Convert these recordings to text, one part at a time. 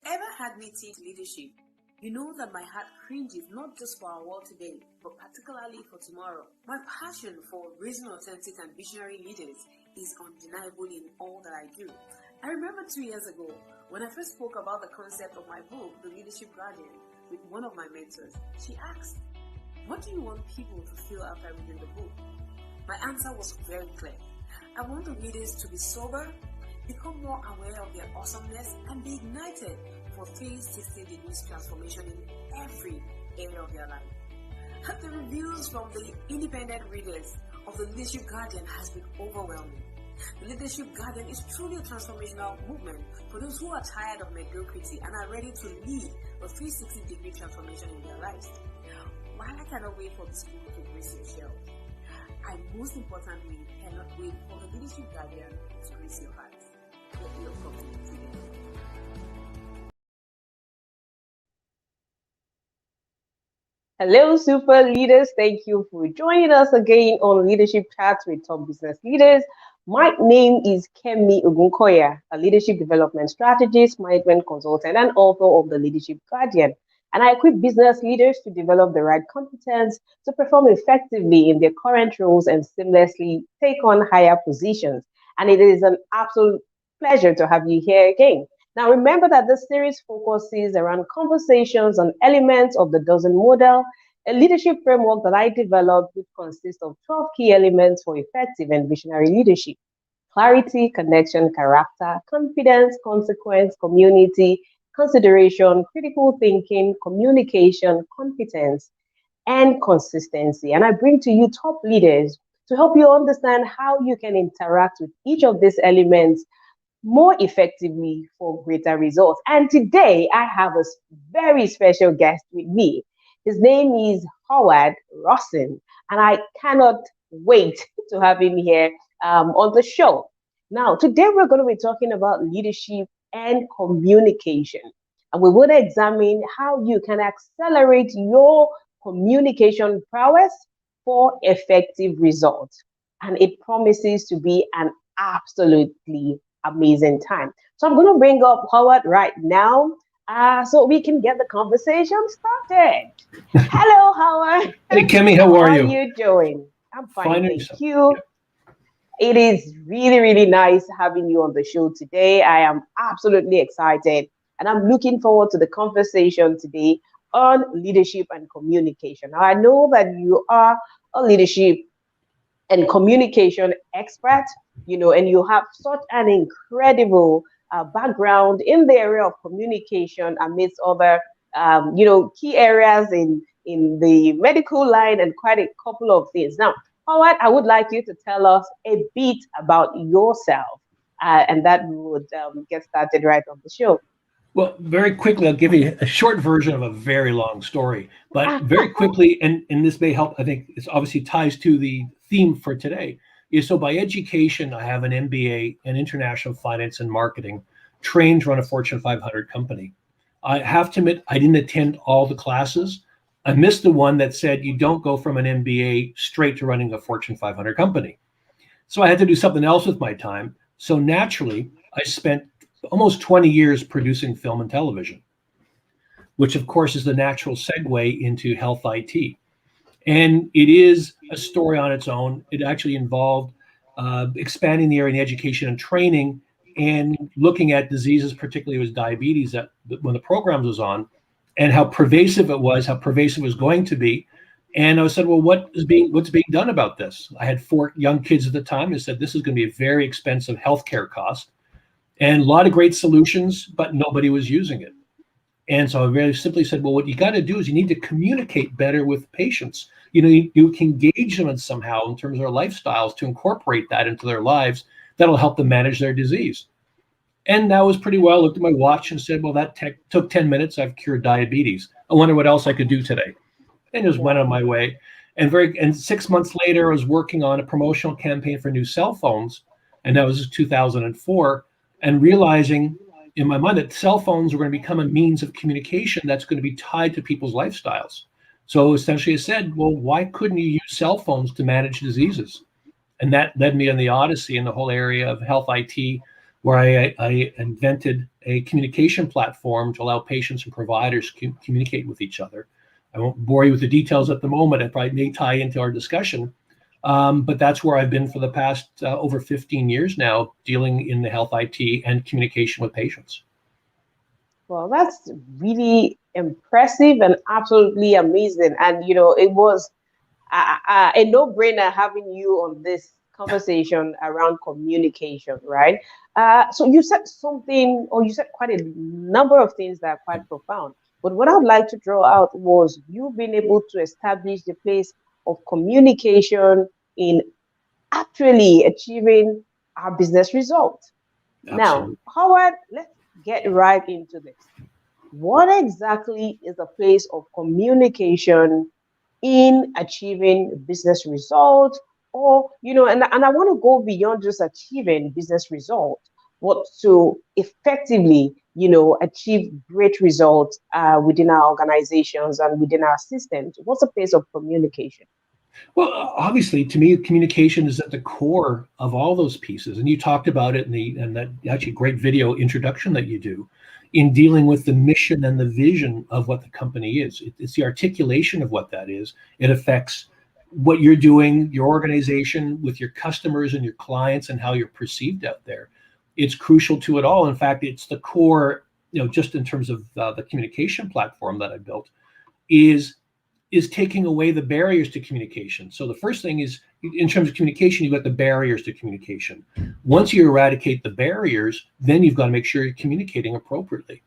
Ever had me teach leadership? You know that my heart cringes not just for our world today, but particularly for tomorrow. My passion for raising authentic and visionary leaders is undeniable in all that I do. I remember 2 years ago when I first spoke about the concept of my book, The Leadership Guardian, with one of my mentors. She asked, "What do you want people to feel after reading the book?" My answer was very clear. I want the readers to be sober, become more aware of their awesomeness, and be ignited for 360 degrees transformation in every area of their life. The reviews from the independent readers of the Leadership Guardian has been overwhelming. The Leadership Guardian is truly a transformational movement for those who are tired of mediocrity and are ready to lead a 360-degree transformation in their lives. While I cannot wait for this book to grace your shelf, I most importantly cannot wait for the Leadership Guardian to grace your heart. Let your company today. Hello, super leaders. Thank you for joining us again on Leadership Chats with Top Business Leaders. My name is Kemi Ogunkoya, a leadership development strategist, management consultant, and author of The Leadership Guardian. And I equip business leaders to develop the right competence to perform effectively in their current roles and seamlessly take on higher positions. And it is an absolute pleasure to have you here again. Now, remember that this series focuses around conversations on elements of the dozen model, a leadership framework that I developed, which consists of 12 key elements for effective and visionary leadership: clarity, connection, character, confidence, consequence, community, consideration, critical thinking, communication, competence, and consistency. And I bring to you top leaders to help you understand how you can interact with each of these elements more effectively for greater results. And today I have a very special guest with me. His name is Rosen, and I cannot wait to have him here on the show. Now, today we're going to be talking about leadership and communication. And we will examine how you can accelerate your communication prowess for effective results. And it promises to be an absolutely amazing time. So I'm going to bring up Howard right now so we can get the conversation started. Hello, Howard. Hey, Kemi, how are you? How are you doing? I'm fine, thank yourself. you. It is really, really nice having you on the show today. I am absolutely excited, and I'm looking forward to the conversation today on leadership and communication. Now, I know that you are a leadership and communication expert, and you have such an incredible background in the area of communication amidst other, key areas in the medical line and quite a couple of things. Now, Howard, I would like you to tell us a bit about yourself, and that we would get started right on the show. Well, very quickly, I'll give you a short version of a very long story, but very quickly, and this may help, I think it obviously ties to the theme for today, is so by education, I have an MBA in international finance and marketing, trained to run a Fortune 500 company. I have to admit, I didn't attend all the classes. I missed the one that said you don't go from an MBA straight to running a Fortune 500 company. So I had to do something else with my time. So naturally, I spent almost 20 years producing film and television, which of course is the natural segue into health IT. And it is a story on its own. It actually involved expanding the area in education and training and looking at diseases, particularly with diabetes, that when the program was on, and how pervasive it was, how pervasive it was going to be. And I said, well, what's being done about this? I had 4 young kids at the time. I said, this is going to be a very expensive healthcare cost. And a lot of great solutions, but nobody was using it. And so I very simply said, well, what you got to do is you need to communicate better with patients. You can engage them in somehow in terms of their lifestyles to incorporate that into their lives. That'll help them manage their disease. And that was pretty well. I looked at my watch and said, well, that took 10 minutes. I've cured diabetes. I wonder what else I could do today. And just went on my way. And 6 months later, I was working on a promotional campaign for new cell phones. And that was 2004. And realizing in my mind that cell phones were going to become a means of communication that's going to be tied to people's lifestyles. So essentially I said, well, why couldn't you use cell phones to manage diseases? And that led me on the odyssey in the whole area of health IT, where I invented a communication platform to allow patients and providers to communicate with each other. I won't bore you with the details at the moment. It probably may tie into our discussion. But that's where I've been for the past over 15 years now, dealing in the health IT and communication with patients. Well, that's really impressive and absolutely amazing. And, it was a no-brainer having you on this conversation around communication, right? So you said something, or you said quite a number of things that are quite profound. But what I'd like to draw out was you being able to establish the place of communication in actually achieving our business results. Now, Absolutely. Howard, let's get right into this. What exactly is the place of communication in achieving business results? Or, and I want to go beyond just achieving business results, but to effectively, achieve great results within our organizations and within our systems. What's the place of communication? Well, obviously, to me, communication is at the core of all those pieces, and you talked about it in that actually great video introduction that you do, in dealing with the mission and the vision of what the company is. It's the articulation of what that is. It affects what you're doing, your organization, with your customers and your clients, and how you're perceived out there. It's crucial to it all. In fact, it's the core. Just in terms of the communication platform that I built, is taking away the barriers to communication. So the first thing is, in terms of communication, you've got the barriers to communication. Once you eradicate the barriers, then you've got to make sure you're communicating appropriately.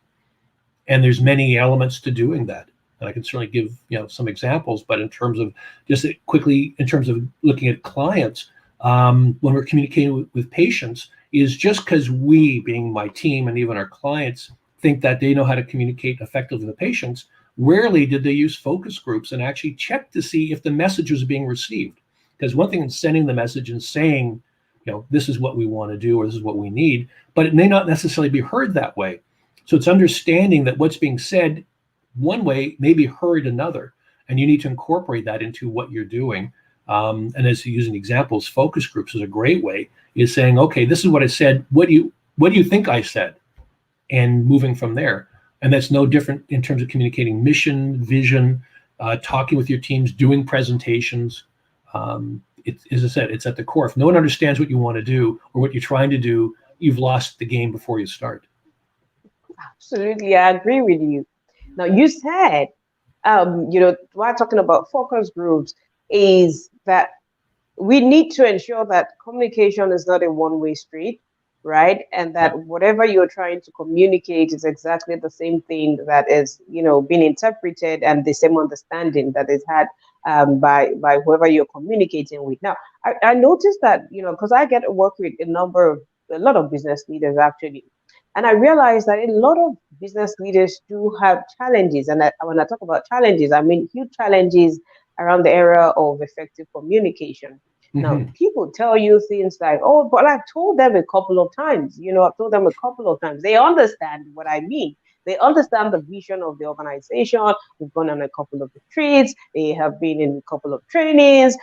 And there's many elements to doing that. And I can certainly give some examples, but in terms of just quickly, in terms of looking at clients, when we're communicating with patients, is just because we, being my team and even our clients, think that they know how to communicate effectively with patients, rarely did they use focus groups and actually check to see if the message was being received. Because one thing is sending the message and saying, this is what we want to do, or this is what we need, but it may not necessarily be heard that way. So it's understanding that what's being said one way may be heard another, and you need to incorporate that into what you're doing. And as using examples, focus groups is a great way, is saying, okay, this is what I said. What do you think I said? And moving from there. And that's no different in terms of communicating mission, vision, talking with your teams, doing presentations. As I said, it's at the core. If no one understands what you want to do or what you're trying to do, you've lost the game before you start. Absolutely, I agree with you. Now, you said, while talking about focus groups, is that we need to ensure that communication is not a one-way street, right? And that whatever you're trying to communicate is exactly the same thing that is, being interpreted, and the same understanding that is had by whoever you're communicating with. Now, I noticed that, because I get to work with a lot of business leaders actually, and I realized that a lot of business leaders do have challenges. And when I talk about challenges, I mean huge challenges around the area of effective communication. Now, people tell you things like, oh, but I've told them a couple of times, I've told them a couple of times. They understand what I mean. They understand the vision of the organization. We've gone on a couple of retreats. They have been in a couple of trainings.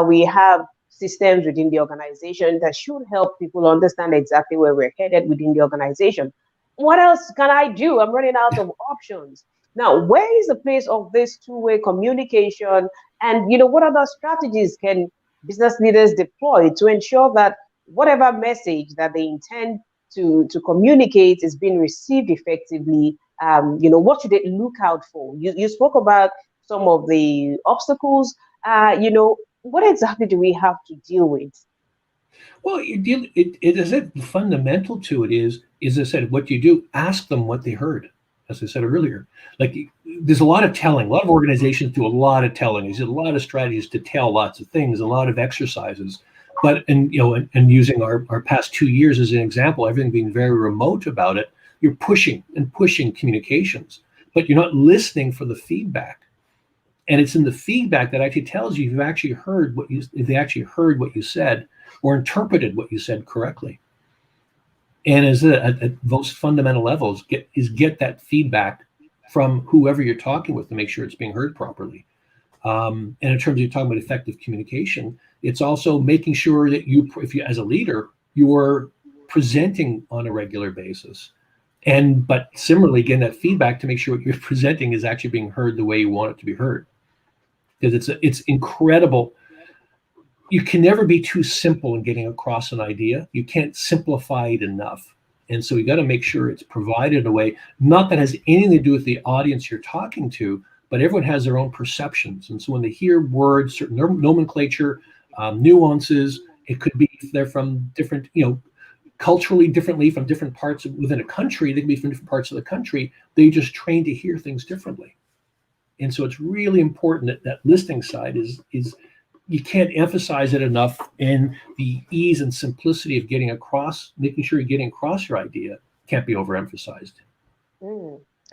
We have systems within the organization that should help people understand exactly where we're headed within the organization. What else can I do? I'm running out of options. Now, where is the place of this two-way communication? And, what other strategies can business leaders deploy to ensure that whatever message that they intend to communicate is being received effectively? What should they look out for? You spoke about some of the obstacles. What exactly do we have to deal with? Well, it is it fundamental to it is, as I said, what you do, ask them what they heard. As I said earlier, like there's a lot of telling. A lot of organizations do a lot of telling. There's a lot of strategies to tell lots of things, a lot of exercises. But and using our past 2 years as an example, everything being very remote about it, you're pushing and pushing communications, but you're not listening for the feedback. And it's in the feedback that actually tells you if they actually heard what you said or interpreted what you said correctly. And at those fundamental levels, get that feedback from whoever you're talking with to make sure it's being heard properly. And in terms of you're talking about effective communication, it's also making sure that if you as a leader, you're presenting on a regular basis. But similarly, getting that feedback to make sure what you're presenting is actually being heard the way you want it to be heard. Because it's incredible. You can never be too simple in getting across an idea. You can't simplify it enough. And so you got to make sure it's provided in a way, not that has anything to do with the audience you're talking to, but everyone has their own perceptions. And so when they hear words, certain nomenclature, nuances, it could be they're from different, culturally differently from different parts within a country. They can be from different parts of the country. They just train to hear things differently. And so it's really important that that listening side is you can't emphasize it enough, and the ease and simplicity of getting across, making sure you're getting across your idea can't be overemphasized.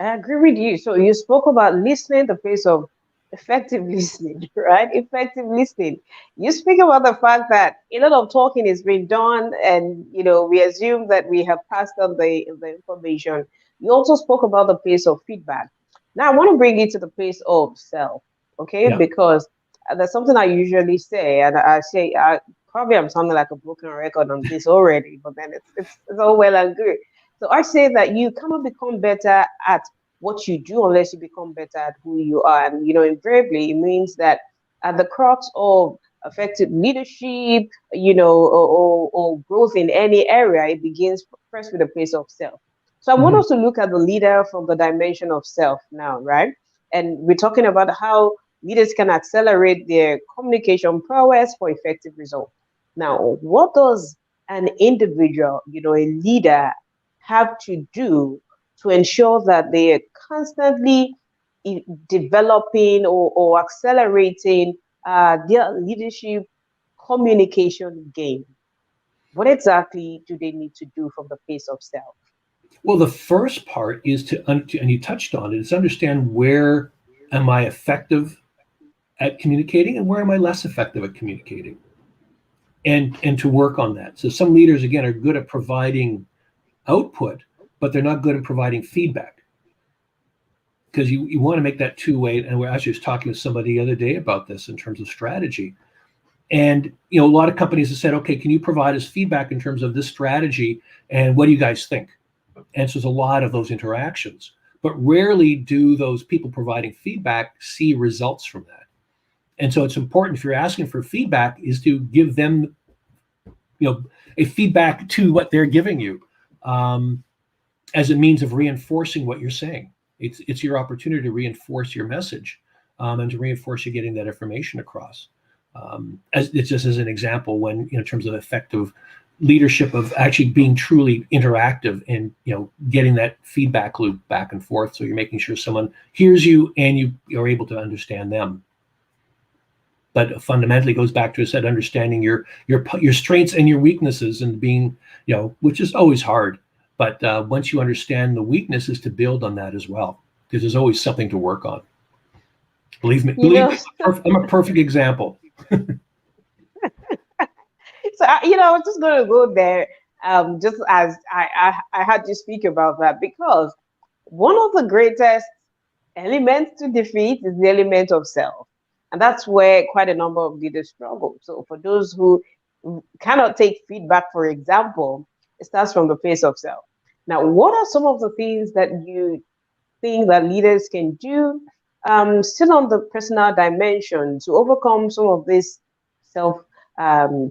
I agree with you. So you spoke about listening, the face of effective listening, right? Effective listening. You speak about the fact that a lot of talking is being done, and we assume that we have passed on the information. You also spoke about the place of feedback. Now I want to bring it to the place of self, okay? Yeah. Because that's something I usually say, and I say probably I'm sounding like a broken record on this already, but then it's all well and good. So I say that you cannot become better at what you do unless you become better at who you are. And invariably it means that at the crux of effective leadership, or growth in any area, it begins first with a place of self. So I want us to look at the leader from the dimension of self now, right? And we're talking about how leaders can accelerate their communication prowess for effective results. Now, what does an individual, a leader, have to do to ensure that they are constantly developing or accelerating their leadership communication game? What exactly do they need to do from the place of self? Well, the first part is and you touched on it, is understand where am I effective at communicating and where am I less effective at communicating, and to work on that. So some leaders, again, are good at providing output, but they're not good at providing feedback, because you want to make that two-way. And we're actually just talking to somebody the other day about this in terms of strategy. And a lot of companies have said, okay, can you provide us feedback in terms of this strategy, and what do you guys think? And so there's a lot of those interactions, but rarely do those people providing feedback see results from that. And so it's important, if you're asking for feedback, is to give them, a feedback to what they're giving you, as a means of reinforcing what you're saying. It's your opportunity to reinforce your message, and to reinforce you getting that information across. It's just as an example, when in terms of effective leadership, of actually being truly interactive and getting that feedback loop back and forth, so you're making sure someone hears you and you're able to understand them. But fundamentally goes back to, I said, understanding your strengths and your weaknesses, and being, which is always hard. But once you understand the weaknesses, to build on that as well, because there's always something to work on. Believe me, I'm a perfect example. So I was just going to go there, just as I had to speak about that, because one of the greatest elements to defeat is the element of self. And that's where quite a number of leaders struggle. So for those who cannot take feedback, for example, it starts from the place of self. Now, what are some of the things that you think that leaders can do, still on the personal dimension, to overcome some of these self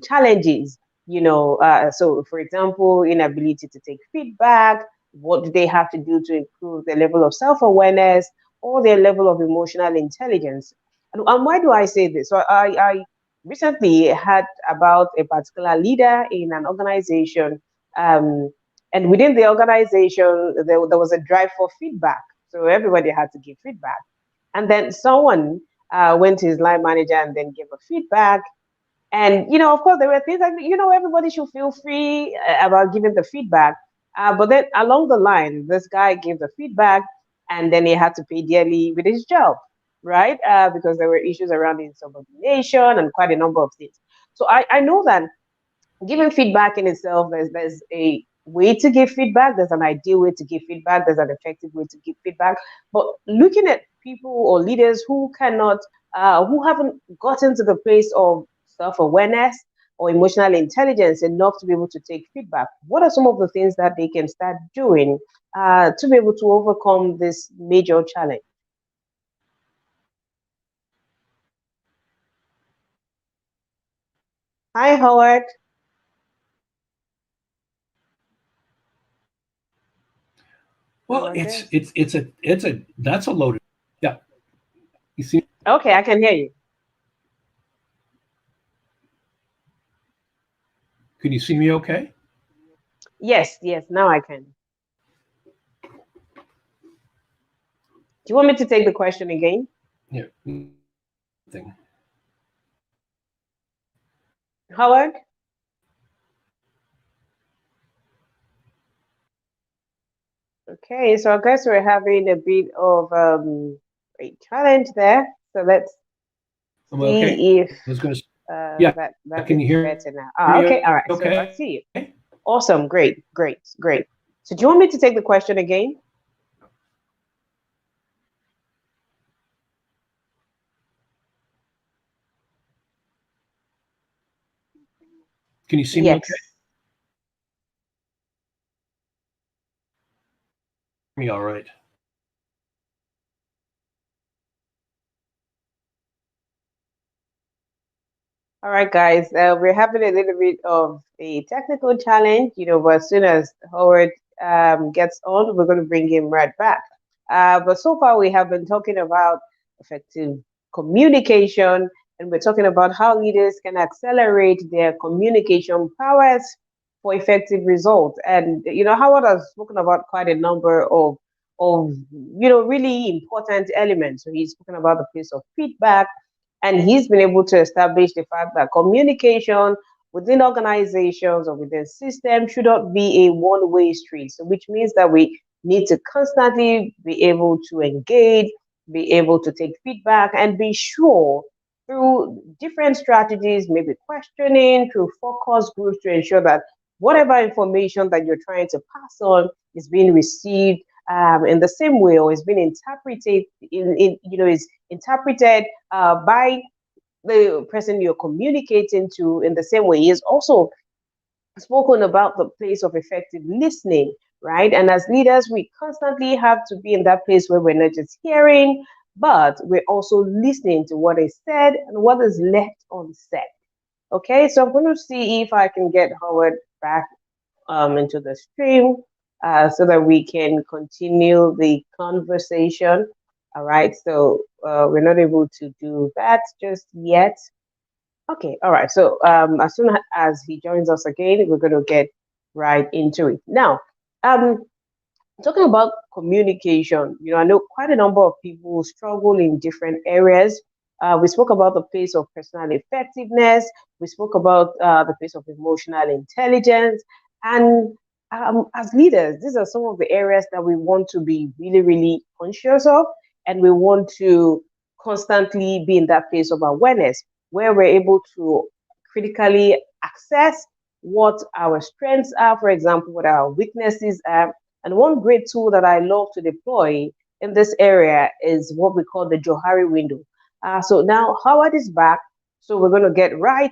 challenges? So for example, inability to take feedback. What do they have to do to improve their level of self-awareness or their level of emotional intelligence? And why do I say this? So I recently heard about a particular leader in an organization, and within the organization, there was a drive for feedback. So everybody had to give feedback. And then someone went to his line manager and then gave a feedback. And, of course, there were things like, everybody should feel free about giving the feedback. But then along the line, this guy gave the feedback, and then he had to pay dearly with his job, right? Because there were issues around insubordination and quite a number of things. So I know that giving feedback in itself, there's a way to give feedback, there's an ideal way to give feedback, there's an effective way to give feedback. But looking at people or leaders who cannot, who haven't gotten to the place of self-awareness, or emotional intelligence enough to be able to take feedback, what are some of the things that they can start doing to be able to overcome this major challenge? Hi, Howard. Well, that's a loaded. Yeah, you see. Okay, I can hear you. Can you see me? Okay. Yes, yes, now I can. Do you want me to take the question again? Yeah. Thing. Howard? Okay, so I guess we're having a bit of a challenge there. So let's Am I okay? see if I was going to. Yeah. that Can you is hear better now. Okay, me? all right. So I Okay. see you. Awesome, great, great, great. So do you want me to take the question again? Can you see me? Okay. Yes. Me all right. All right, guys. We're having a little bit of a technical challenge, but as soon as Howard gets on, we're going to bring him right back. But so far, we have been talking about effective communication, and we're talking about how leaders can accelerate their communication powers for effective results. And Howard has spoken about quite a number of really important elements. So he's spoken about the place of feedback, and he's been able to establish the fact that communication within organizations or within systems should not be a one-way street. So, which means that we need to constantly be able to engage, be able to take feedback, and be sure through different strategies, maybe questioning, through focus groups to ensure that whatever information that you're trying to pass on is being received in the same way, or is being interpreted is interpreted by the person you're communicating to in the same way. He has also spoken about the place of effective listening, right? And as leaders, we constantly have to be in that place where we're not just hearing, but we're also listening to what is said and what is left unsaid. Okay, so I'm going to see if I can get Howard back into the stream so that we can continue the conversation. All right, so we're not able to do that just yet. Okay, all right. So as soon as he joins us again, we're going to get right into it. Now, um, talking about communication, I know quite a number of people struggle in different areas. We spoke about the place of personal effectiveness. We spoke about the place of emotional intelligence. And as leaders, these are some of the areas that we want to be really, really conscious of. And we want to constantly be in that place of awareness where we're able to critically assess what our strengths are, for example, what our weaknesses are. And one great tool that I love to deploy in this area is what we call the Johari window. So now Howard is back. So we're going to get right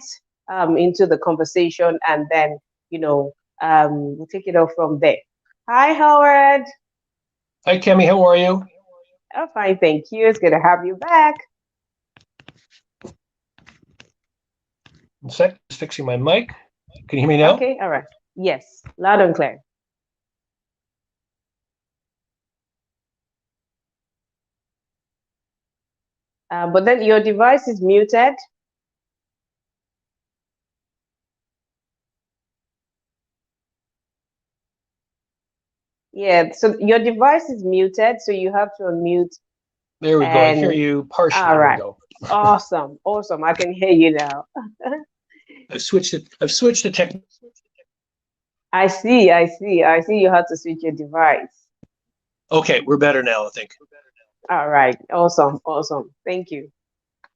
into the conversation, and then, we'll take it off from there. Hi, Howard. Hi, Kemi. How are you? I'm fine, thank you. It's good to have you back. One sec. Just fixing my mic. Can you hear me now? Okay, all right. Yes, loud and clear. But then your device is muted. Yeah, so your device is muted, so you have to unmute. There we go. I hear you partially. All right. There we go. Awesome, awesome. I can hear you now. I've switched the tech. I see. You had to switch your device. Okay, we're better now, I think. All right. Awesome. Thank you.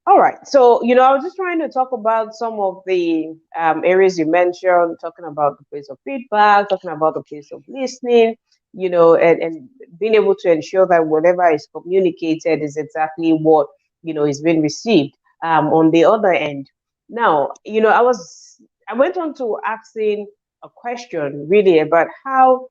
All right. So, I was just trying to talk about some of the areas you mentioned, talking about the place of feedback, talking about the place of listening, and being able to ensure that whatever is communicated is exactly what, is being received on the other end. Now, I went on to asking a question really about how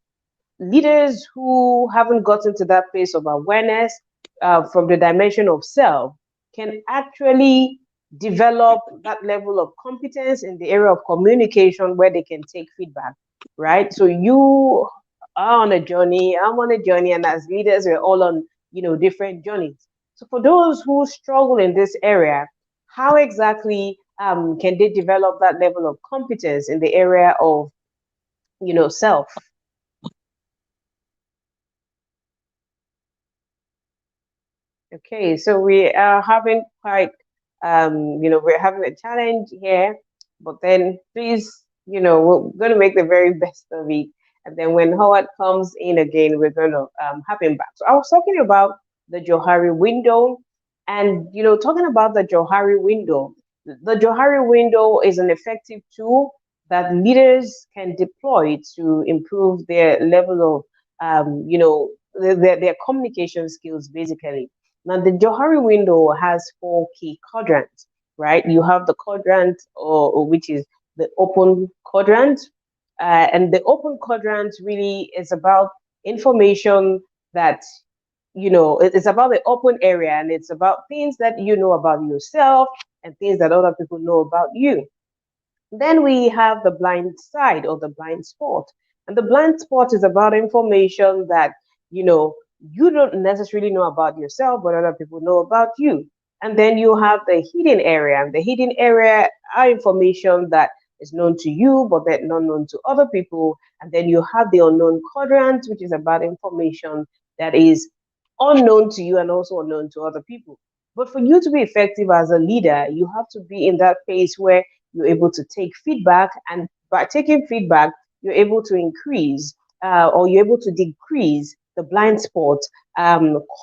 leaders who haven't gotten to that place of awareness from the dimension of self can actually develop that level of competence in the area of communication where they can take feedback, right? So you are on a journey, I'm on a journey, and as leaders, we're all on, different journeys. So for those who struggle in this area, how exactly can they develop that level of competence in the area of, self? Okay, so we are having quite, we're having a challenge here, but then please, we're going to make the very best of it. And then when Howard comes in again, we're going to have him back. So I was talking about the Johari window, and, talking about the Johari window, the Johari window is an effective tool that leaders can deploy to improve their level of, their communication skills, basically. Now, the Johari window has four key quadrants, right? You have the quadrant, which is the open quadrant. And the open quadrant really is about information that, it's about the open area, and it's about things that you know about yourself and things that other people know about you. Then we have the blind side or the blind spot. And the blind spot is about information that, you don't necessarily know about yourself, but other people know about you. And then you have the hidden area. And the hidden area are information that is known to you, but that not known to other people. And then you have the unknown quadrant, which is about information that is unknown to you and also unknown to other people. But for you to be effective as a leader, you have to be in that place where you're able to take feedback, and by taking feedback, you're able to increase or you're able to decrease the blind spot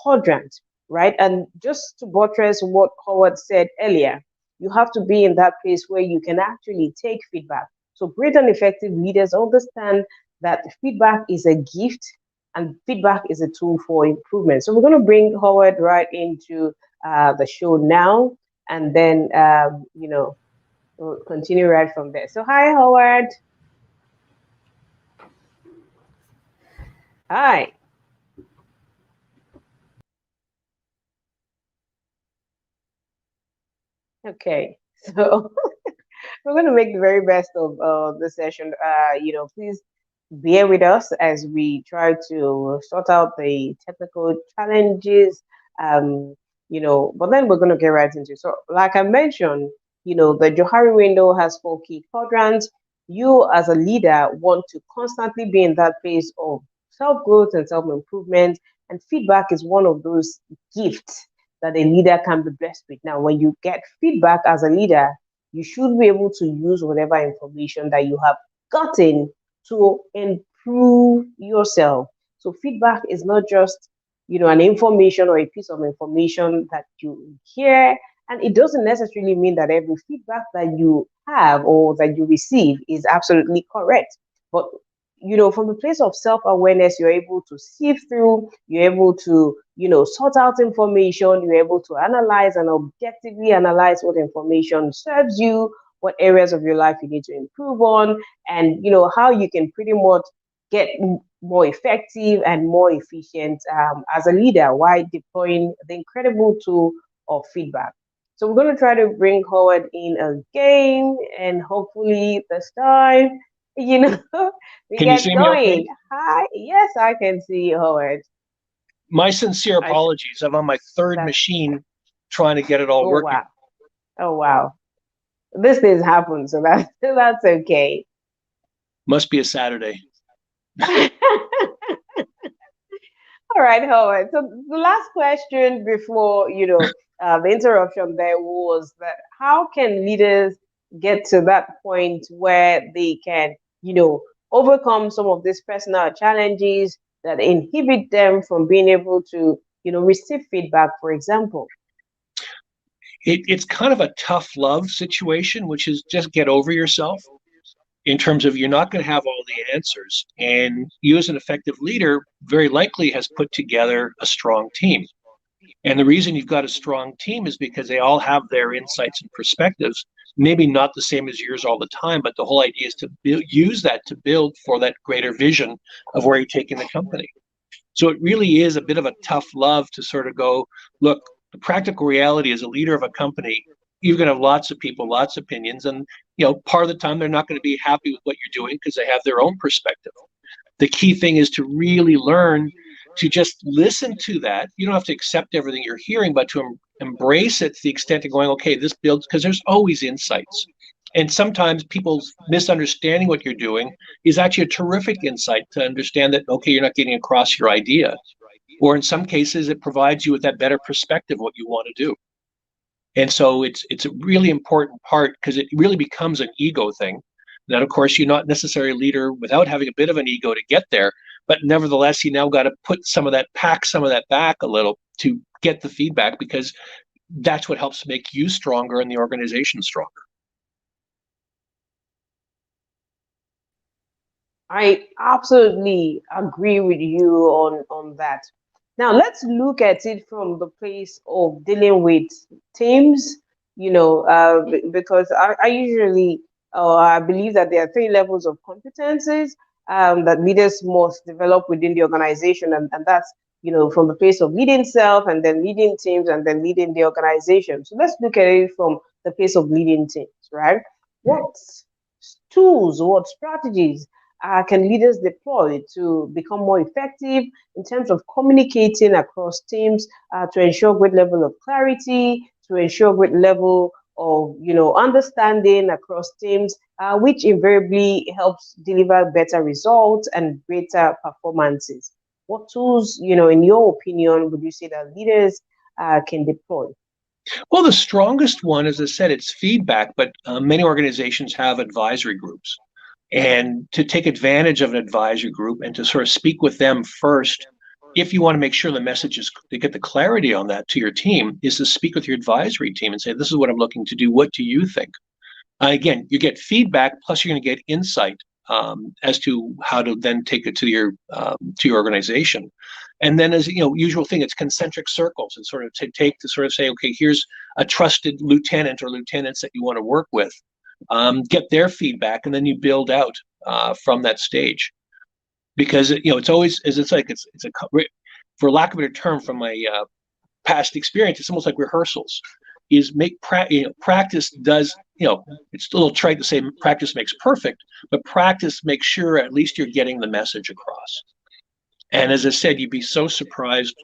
quadrant, right? And just to buttress what Howard said earlier, you have to be in that place where you can actually take feedback. So great and effective leaders understand that feedback is a gift and feedback is a tool for improvement. So we're going to bring Howard right into the show now, and then we'll continue right from there. So hi, Howard. Hi. Okay, so we're going to make the very best of the session. Please bear with us as we try to sort out the technical challenges. But then we're going to get right into it. So, like I mentioned, the Johari window has four key quadrants. You, as a leader, want to constantly be in that place of self growth and self improvement, and feedback is one of those gifts that a leader can be blessed with. Now, when you get feedback as a leader, you should be able to use whatever information that you have gotten to improve yourself. So feedback is not just, an information or a piece of information that you hear, and it doesn't necessarily mean that every feedback that you have or that you receive is absolutely correct. But from the place of self-awareness, you're able to sift through, you're able to, sort out information, you're able to analyze and objectively analyze what information serves you, what areas of your life you need to improve on, and, how you can pretty much get more effective and more efficient as a leader while deploying the incredible tool of feedback. So we're going to try to bring Howard in again, and hopefully this time, we Can you get see me going. okay? Hi, yes, I can see you, Howard. My sincere apologies. I'm on my third machine trying to get it all working. Wow. Oh, wow. This things happen, so that's okay. Must be a Saturday. All right, Howard. So the last question before, the interruption there was that how can leaders get to that point where they can, overcome some of these personal challenges that inhibit them from being able to, receive feedback, for example? It's kind of a tough love situation, which is just get over yourself in terms of you're not going to have all the answers. And you as an effective leader very likely has put together a strong team. And the reason you've got a strong team is because they all have their insights and perspectives. maybe not the same as yours all the time, but the whole idea is to use that to build for that greater vision of where you're taking the company. So it really is a bit of a tough love to sort of go, look, the practical reality as a leader of a company, you're going to have lots of people, lots of opinions, and part of the time they're not going to be happy with what you're doing because they have their own perspective. The key thing is to really learn to just listen to that. You don't have to accept everything you're hearing, but to embrace it to the extent of going, okay, this builds, because there's always insights. And sometimes people's misunderstanding what you're doing is actually a terrific insight to understand that, okay, you're not getting across your idea. Or in some cases, it provides you with that better perspective, what you want to do. And so it's a really important part because it really becomes an ego thing. That, of course, you're not necessarily a leader without having a bit of an ego to get there. But nevertheless, you now got to pack some of that back a little to get the feedback, because that's what helps make you stronger and the organization stronger. I absolutely agree with you on that. Now let's look at it from the place of dealing with teams. Because I usually I believe that there are three levels of competencies that leaders must develop within the organization, and that's from the place of leading self, and then leading teams, and then leading the organization. So let's look at it from the place of leading teams, right? What tools, what strategies can leaders deploy to become more effective in terms of communicating across teams to ensure great level of clarity, to ensure great level of understanding across teams, which invariably helps deliver better results and greater performances? What tools, in your opinion, would you say that leaders can deploy? Well, the strongest one, as I said, it's feedback, but many organizations have advisory groups. And to take advantage of an advisory group and to sort of speak with them first, if you want to make sure the message is to get the clarity on that to your team, is to speak with your advisory team and say, this is what I'm looking to do. What do you think? Again, you get feedback, plus you're going to get insight as to how to then take it to your organization. And then, as usual thing, it's concentric circles, and sort of to sort of say, okay, here's a trusted lieutenant or lieutenants that you want to work with. Get their feedback, and then you build out from that stage. Because it's always, for lack of a better term from my past experience, it's almost like rehearsals. Is practice does, it's a little trite to say practice makes perfect, but practice makes sure at least you're getting the message across. And as I said, you'd be so surprised.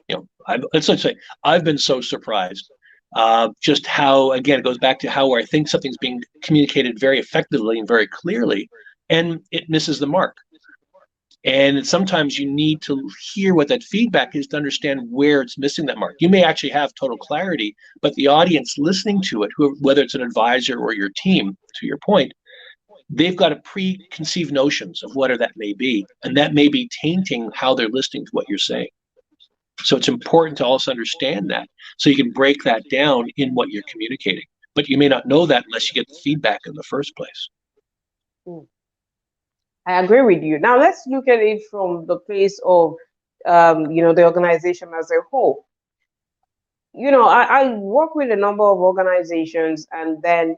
Let's say I've been so surprised. Just how, again, it goes back to how I think something's being communicated very effectively and very clearly, and it misses the mark. And sometimes you need to hear what that feedback is to understand where it's missing that mark. You may actually have total clarity, but the audience listening to it, whether it's an advisor or your team, to your point, they've got a preconceived notions of whatever that may be, and that may be tainting how they're listening to what you're saying. So it's important to also understand that, so you can break that down in what you're communicating. But you may not know that unless you get the feedback in the first place. I agree with you. Now let's look at it from the place of, the organization as a whole. I work with a number of organizations, and then,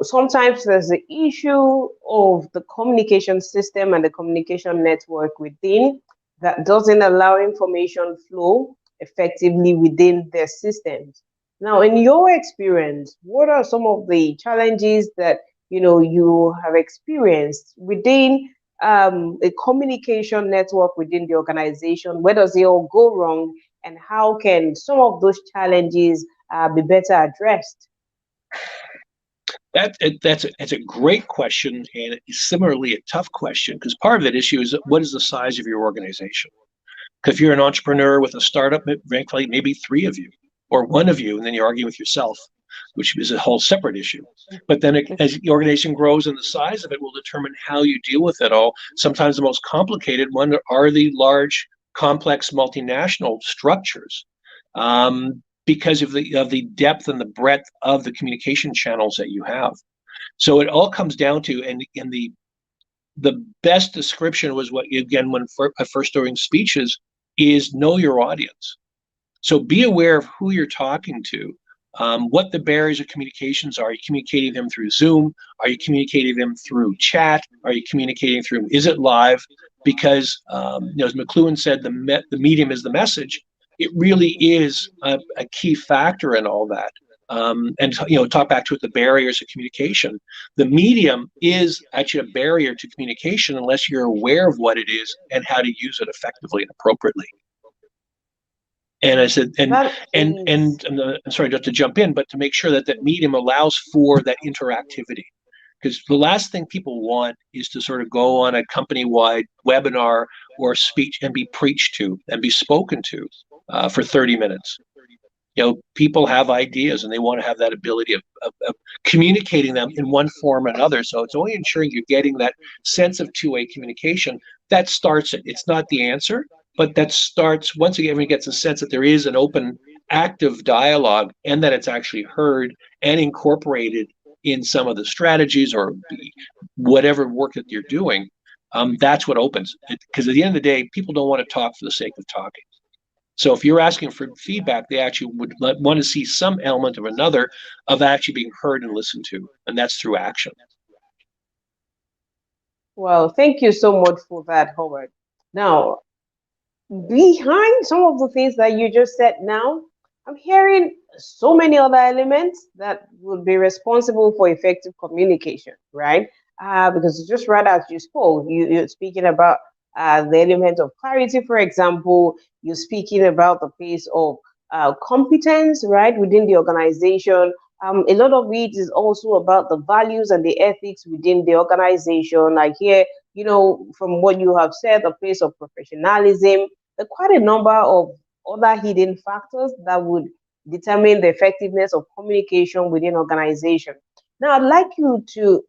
sometimes there's the issue of the communication system and the communication network within that doesn't allow information flow effectively within their systems. Now, in your experience, what are some of the challenges that you have experienced within a communication network within the organization? Where does it all go wrong, and how can some of those challenges be better addressed? That's a great question, and similarly a tough question, because part of that issue is what is the size of your organization? Because if you're an entrepreneur with a startup, frankly, maybe three of you or one of you, and then you're arguing with yourself, which is a whole separate issue. But then as the organization grows, and the size of it will determine how you deal with it all. Sometimes the most complicated one are the large, complex multinational structures, because of the depth and the breadth of the communication channels that you have. So it all comes down to, and the best description was what, again, when I first doing speeches, is know your audience. So be aware of who you're talking to. what the barriers of communications are. Are you communicating them through Zoom? Are you communicating them through chat? Are you communicating through, is it live? Because, as McLuhan said, the medium is the message. It really is a key factor in all that. And talk back to it, the barriers of communication. The medium is actually a barrier to communication unless you're aware of what it is and how to use it effectively and appropriately. And I said, I'm sorry just to jump in, but to make sure that that medium allows for that interactivity. Because the last thing people want is to sort of go on a company-wide webinar or speech and be preached to and be spoken to for 30 minutes. People have ideas and they want to have that ability of communicating them in one form or another. So it's only ensuring you're getting that sense of two-way communication that starts it. It's not the answer, but that starts once everyone gets a sense that there is an open, active dialogue and that it's actually heard and incorporated in some of the strategies or whatever work that you're doing. That's what opens. Because at the end of the day, people don't want to talk for the sake of talking. So if you're asking for feedback, they actually would want to see some element or another of actually being heard and listened to, and that's through action. Well, thank you so much for that, Howard. Now, behind some of the things that you just said now, I'm hearing so many other elements that would be responsible for effective communication, right? Because just right as you spoke, you're speaking about the element of clarity, for example, you're speaking about the piece of competence, right, within the organization. A lot of it is also about the values and the ethics within the organization. I hear, from what you have said, the place of professionalism. There are quite a number of other hidden factors that would determine the effectiveness of communication within organization. Now, I'd like you to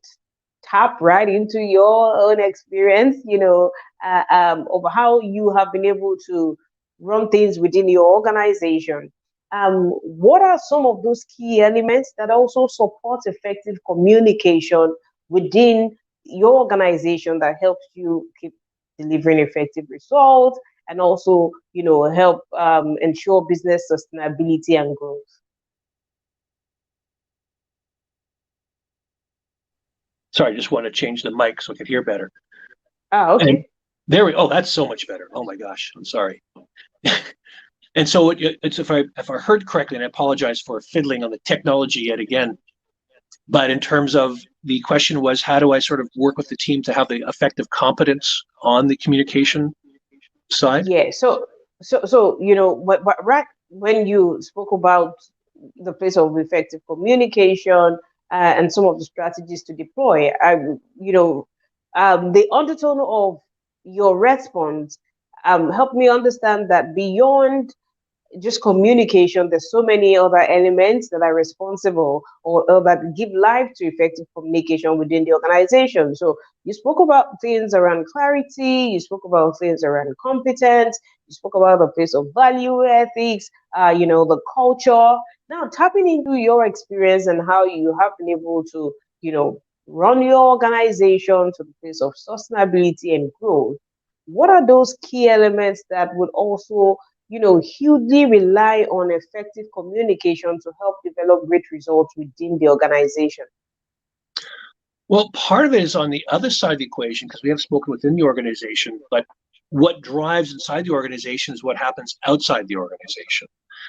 tap right into your own experience, of how you have been able to run things within your organization. What are some of those key elements that also support effective communication within your organization that helps you keep delivering effective results and also, help ensure business sustainability and growth? Sorry, I just want to change the mic so I could hear better. Okay. And there we go. Oh, that's so much better. Oh my gosh, I'm sorry. And so it's if I heard correctly, and I apologize for fiddling on the technology yet again, but in terms of the question was, how do I sort of work with the team to have the effective competence on the communication side? Yeah. So right when you spoke about the place of effective communication and some of the strategies to deploy, the undertone of your response helped me understand that beyond just communication, there's so many other elements that are responsible or that give life to effective communication within the organization. So you spoke about things around clarity, you spoke about things around competence, you spoke about the place of value ethics, the culture. Now tapping into your experience and how you have been able to, run your organization to the place of sustainability and growth. What are those key elements that would also hugely rely on effective communication to help develop great results within the organization? Well, part of it is on the other side of the equation because we have spoken within the organization, but what drives inside the organization is what happens outside the organization.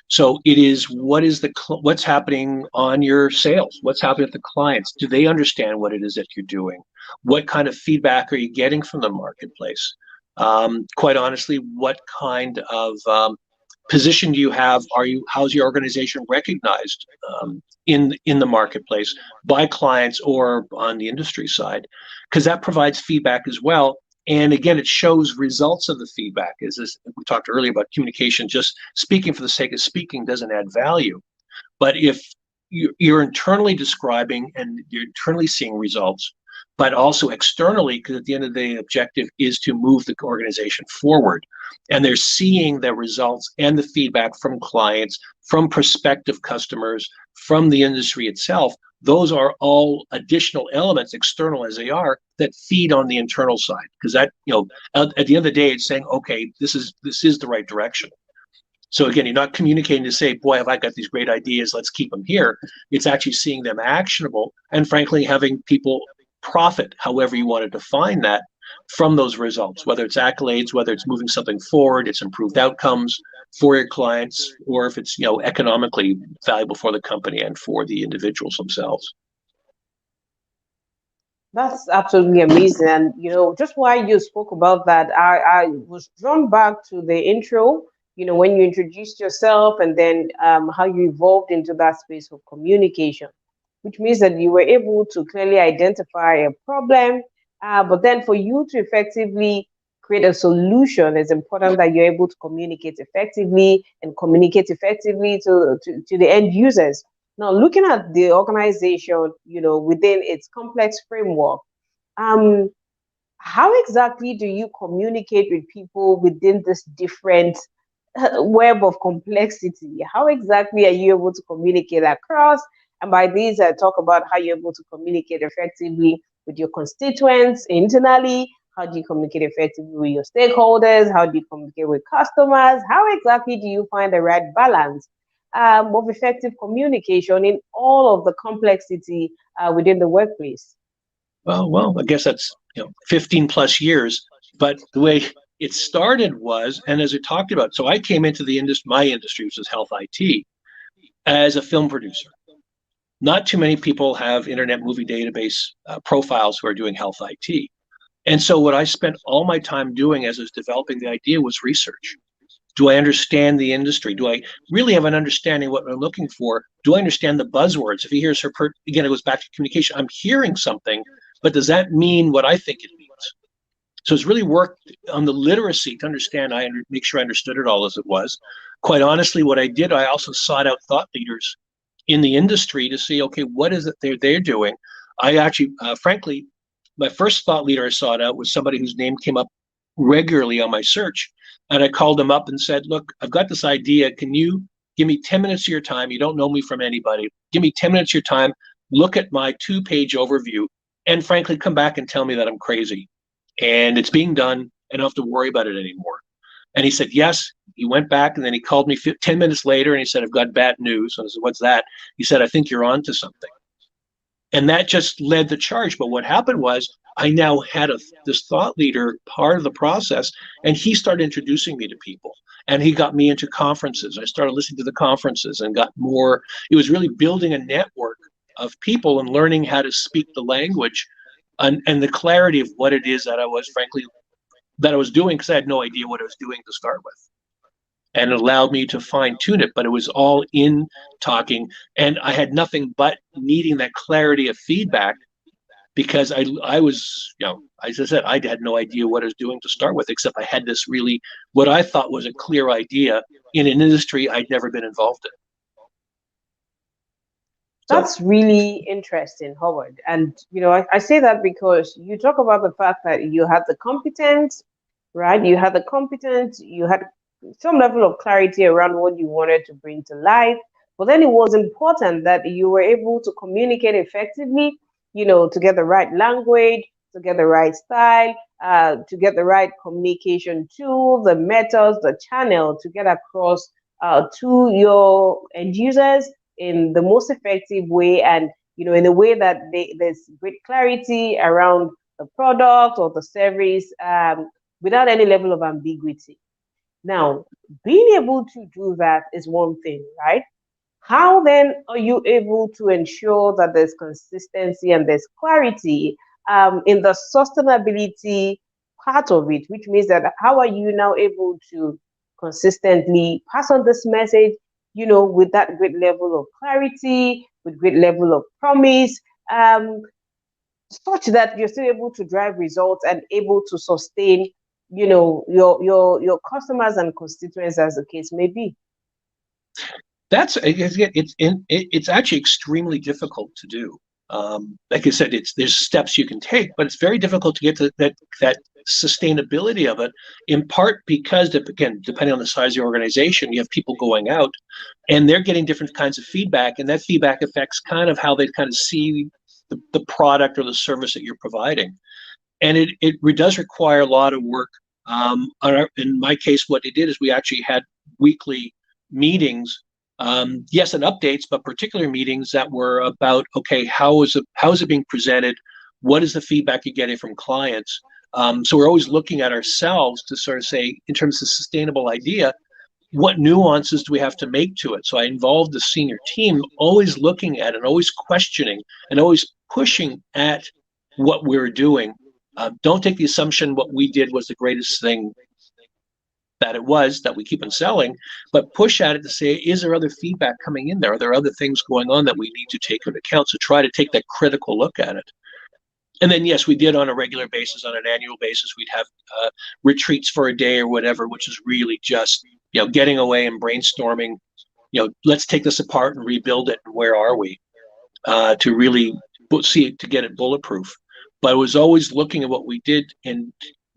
So it is what's happening on your sales, what's happening with the clients. Do they understand what it is that you're doing? What kind of feedback are you getting from the marketplace? Quite honestly, what kind of position do you have? How's your organization recognized in the marketplace by clients or on the industry side? Because that provides feedback as well. And again, it shows results of the feedback. We talked earlier about communication, just speaking for the sake of speaking doesn't add value. But if you're internally describing and you're internally seeing results, but also externally, because at the end of the day, the objective is to move the organization forward. And they're seeing the results and the feedback from clients, from prospective customers, from the industry itself. Those are all additional elements, external as they are, that feed on the internal side. Because that, at the end of the day, it's saying, okay, this is the right direction. So again, you're not communicating to say, boy, have I got these great ideas, let's keep them here. It's actually seeing them actionable and frankly having people profit, however you want to define that, from those results, whether it's accolades, whether it's moving something forward, it's improved outcomes for your clients, or if it's economically valuable for the company and for the individuals themselves. That's absolutely amazing. And just while you spoke about that, I was drawn back to the intro, when you introduced yourself and then how you evolved into that space of communication, which means that you were able to clearly identify a problem. But then for you to effectively create a solution, it's important that you're able to communicate effectively and communicate effectively to the end users. Now, looking at the organization, within its complex framework, um, how exactly do you communicate with people within this different web of complexity? How exactly are you able to communicate across? And by these, I talk about how you're able to communicate effectively with your constituents internally. How do you communicate effectively with your stakeholders? How do you communicate with customers? How exactly do you find the right balance of effective communication in all of the complexity within the workplace? Well, I guess that's 15 plus years. But the way it started was, and as we talked about, so I came into the industry, my industry, which is health IT, as a film producer. Not too many people have internet movie database profiles who are doing health IT. And so what I spent all my time doing as I was developing the idea was research. Do I understand the industry? Do I really have an understanding of what I'm looking for? Do I understand the buzzwords? If you hear, again, it goes back to communication. I'm hearing something, but does that mean what I think it means? So it's really worked on the literacy to understand, make sure I understood it all as it was. Quite honestly, what I did, I also sought out thought leaders in the industry to see, okay, what is it they're doing? I actually, frankly, my first thought leader I sought out was somebody whose name came up regularly on my search. And I called him up and said, look, I've got this idea. Can you give me 10 minutes of your time? You don't know me from anybody. Give me 10 minutes of your time. Look at my 2-page overview and frankly, come back and tell me that I'm crazy. And it's being done and I don't have to worry about it anymore. And he said, yes. He went back and then he called me 10 minutes later and he said, I've got bad news. And I said, what's that? He said, I think you're on to something. And that just led the charge. But what happened was I now had this thought leader part of the process, and he started introducing me to people. And he got me into conferences. I started listening to the conferences and got more. It was really building a network of people and learning how to speak the language and the clarity of what it is that I was, frankly, that I was doing, because I had no idea what I was doing to start with. And it allowed me to fine tune it, but it was all in talking. And I had nothing but needing that clarity of feedback because I was, as I said, I had no idea what I was doing to start with, except I had this really, what I thought was a clear idea in an industry I'd never been involved in. That's really interesting, Howard. And, I say that because you talk about the fact that you had the competence, right? You had the competence, you had some level of clarity around what you wanted to bring to life. But then it was important that you were able to communicate effectively, to get the right language, to get the right style, to get the right communication tool, the methods, the channel to get across to your end users in the most effective way and, in a way that there's great clarity around the product or the service without any level of ambiguity. Now, being able to do that is one thing, right? How then are you able to ensure that there's consistency and there's clarity in the sustainability part of it, which means that how are you now able to consistently pass on this message, with that great level of clarity, with great level of promise, such that you're still able to drive results and able to sustain your customers and constituents as the case may be? It's actually extremely difficult to do. Like I said, there's steps you can take, but it's very difficult to get to that sustainability of it, in part because, again, depending on the size of your organization, you have people going out and they're getting different kinds of feedback, and that feedback affects kind of how they kind of see the product or the service that you're providing. And it does require a lot of work In my case, what they did is we actually had weekly meetings, yes, and updates, but particular meetings that were about, okay, how is it being presented? What is the feedback you're getting from clients? So we're always looking at ourselves to sort of say, in terms of sustainable idea, what nuances do we have to make to it? So I involved the senior team, always looking at and always questioning and always pushing at what we're doing. Don't take the assumption what we did was the greatest thing that it was that we keep on selling, but push at it to say, is there other feedback coming in there? Are there other things going on that we need to take into account? So try to take that critical look at it. And then, yes, we did on a regular basis, on an annual basis, we'd have retreats for a day or whatever, which is really just, getting away and brainstorming, let's take this apart and rebuild it. And where are we to really see it, to get it bulletproof? But I was always looking at what we did. And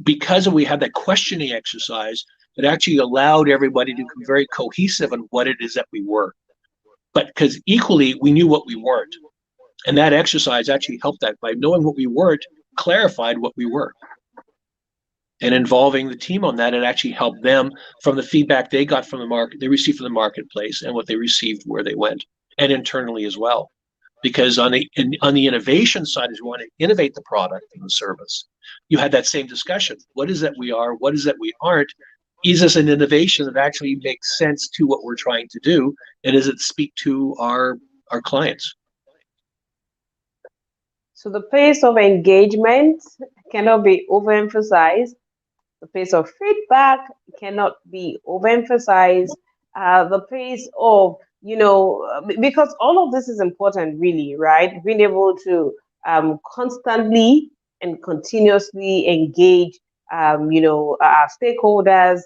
because we had that questioning exercise, it actually allowed everybody to become very cohesive on what it is that we were. But because equally, we knew what we weren't. And that exercise actually helped that. By knowing what we weren't, clarified what we were. And involving the team on that, it actually helped them from the feedback they got from the market, they received from the marketplace, and what they received where they went, and internally as well. Because on the innovation side, as you want to innovate the product and the service, you had that same discussion. What is that we are? What is that we aren't? Is this an innovation that actually makes sense to what we're trying to do? And does it speak to our clients? So the pace of engagement cannot be overemphasized. The pace of feedback cannot be overemphasized. The pace of, because all of this is important, really, right? Being able to constantly and continuously engage, our stakeholders.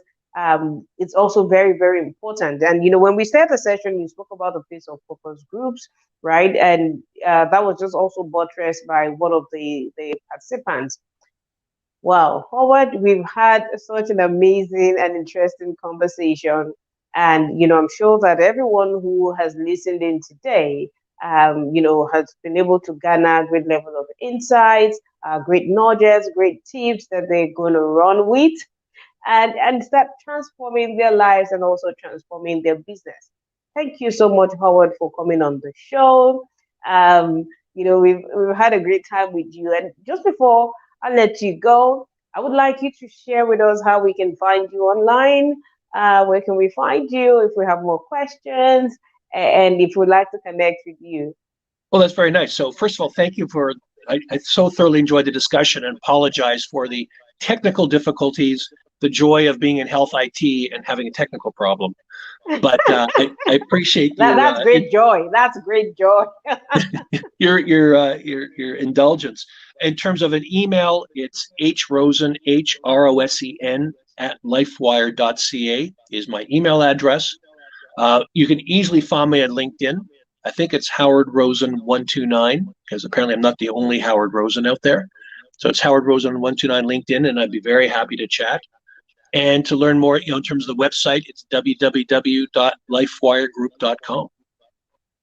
It's also very, very important. And, when we started the session, you spoke about the pace of focus groups, right? And that was just also buttressed by one of the participants. Wow, Howard, we've had such an amazing and interesting conversation. And, I'm sure that everyone who has listened in today, has been able to garner a great level of insights, great knowledge, great tips that they're going to run with and start transforming their lives and also transforming their business. Thank you so much, Howard, for coming on the show. We've had a great time with you. And just before I let you go, I would like you to share with us how we can find you online. Where can we find you if we have more questions and if we'd like to connect with you? Well, that's very nice. So first of all, thank you I so thoroughly enjoyed the discussion and apologize for the technical difficulties, the joy of being in health IT and having a technical problem. But I appreciate your that's great joy. That's great joy. your indulgence. In terms of an email, it's hrosen, HROSEN @lifewire.ca is my email address. You can easily find me on LinkedIn. I think it's Howard Rosen 129, because apparently I'm not the only Howard Rosen out there. So it's Howard Rosen 129 LinkedIn, and I'd be very happy to chat. And to learn more, in terms of the website, it's www.lifewiregroup.com.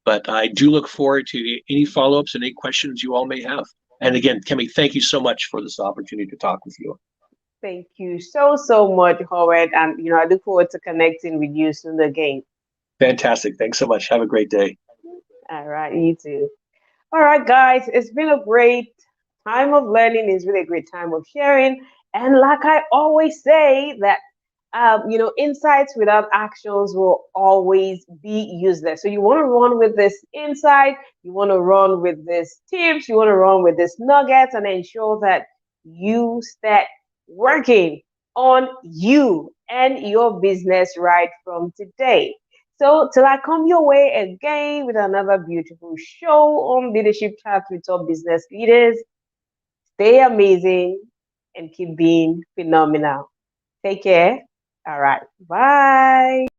But I do look forward to any follow-ups and any questions you all may have. And again, Kemi, thank you so much for this opportunity to talk with you. Thank you so, so much, Howard. And, I look forward to connecting with you soon again. Fantastic. Thanks so much. Have a great day. All right. You too. All right, guys. It's been a great time of learning. It's been a great time of sharing. And like I always say that, insights without actions will always be useless. So you want to run with this insight, you want to run with this tips, you want to run with this nuggets and ensure that you start working on you and your business right from today. So till I come your way again with another beautiful show on Leadership Chat with Top Business Leaders, stay amazing and keep being phenomenal. Take care. All right. Bye.